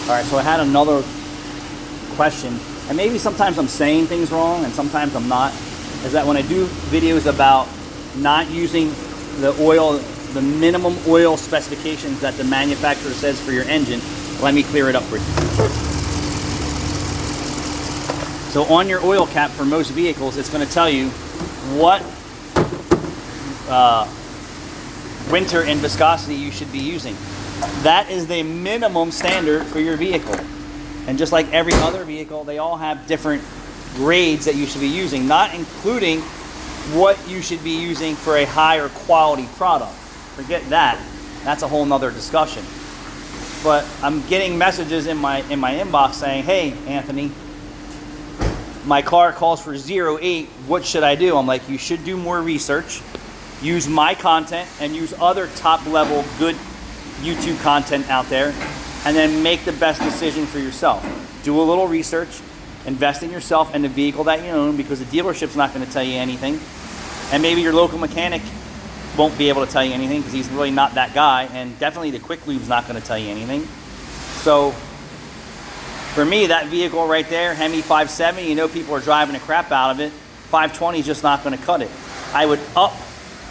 All right, so I had another question, and maybe sometimes I'm saying things wrong and sometimes I'm not, is that when I do videos about not using the oil, the minimum oil specifications that the manufacturer says for your engine, let me clear it up for you. So on your oil cap for most vehicles, it's going to tell you what winter and viscosity you should be using. That is the minimum standard for your vehicle. And just like every other vehicle, they all have different grades that you should be using, not including what you should be using for a higher quality product. Forget that. That's a whole nother discussion. But I'm getting messages in my inbox saying, hey, Anthony, my car calls for 0.8. What should I do? I'm like, you should do more research, use my content, and use other top level good YouTube content out there, and then make the best decision for yourself. Do a little research, invest in yourself and the vehicle that you own, because the dealership's not going to tell you anything. And maybe your local mechanic won't be able to tell you anything because he's really not that guy, and definitely the Quick Lube's not going to tell you anything. So for me, that vehicle right there, Hemi 570, you know people are driving the crap out of it. 520 is just not going to cut it. I would up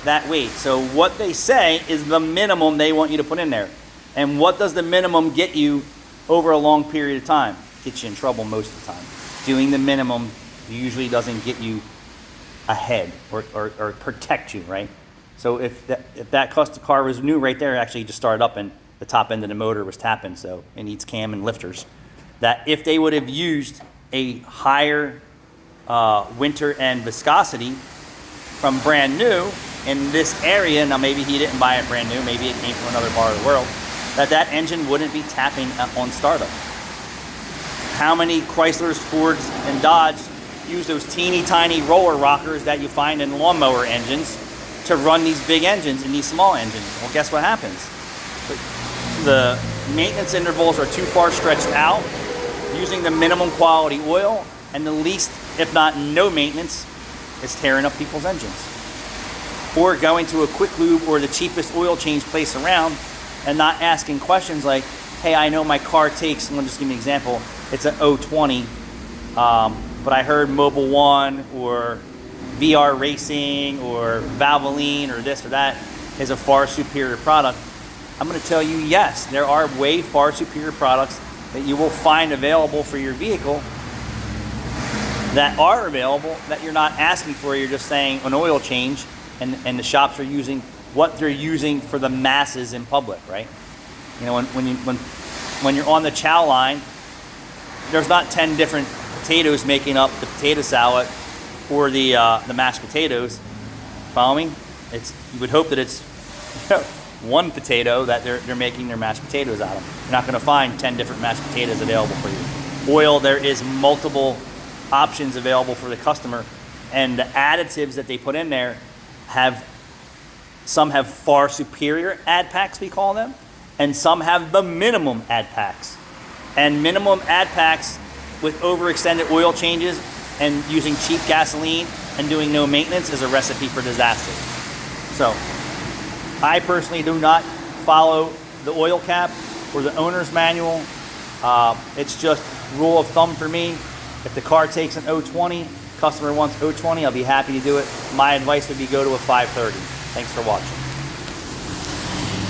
that weight. So what they say is the minimum they want you to put in there. And what does the minimum get you over a long period of time? Gets you in trouble most of the time. Doing the minimum usually doesn't get you ahead or protect you, right? So if that car was new right there, actually just started up and the top end of the motor was tapping, so it needs cam and lifters. That if they would have used a higher winter and viscosity from brand new in this area, now maybe he didn't buy it brand new, maybe it came from another part of the world, that engine wouldn't be tapping on startup. How many Chryslers, Fords, and Dodge use those teeny tiny roller rockers that you find in lawnmower engines to run these big engines and these small engines? Well, guess what happens? The maintenance intervals are too far stretched out, using the minimum quality oil, and the least, if not no maintenance, is tearing up people's engines. Or going to a Quick Lube or the cheapest oil change place around and not asking questions like, hey, I know my car takes, I'm gonna just give you an example, it's an 020, but I heard Mobil 1 or VR Racing or Valvoline or this or that is a far superior product. I'm gonna tell you, yes, there are way far superior products that you will find available for your vehicle that are available that you're not asking for. You're just saying an oil change, and the shops are using what they're using for the masses in public, right? You know, when you're on the chow line, there's not 10 different potatoes making up the potato salad or the mashed potatoes. Follow me? You would hope that it's one potato that they're making their mashed potatoes out of. You're not going to find 10 different mashed potatoes available for you. Oil, there is multiple options available for the customer, and the additives that they put in there some have far superior add packs, we call them, and some have the minimum add packs. And minimum add packs with overextended oil changes and using cheap gasoline and doing no maintenance is a recipe for disaster. So I personally do not follow the oil cap or the owner's manual. It's just rule of thumb for me. If the car takes an 020, customer wants 020, I'll be happy to do it. My advice would be go to a 530. Thanks for watching.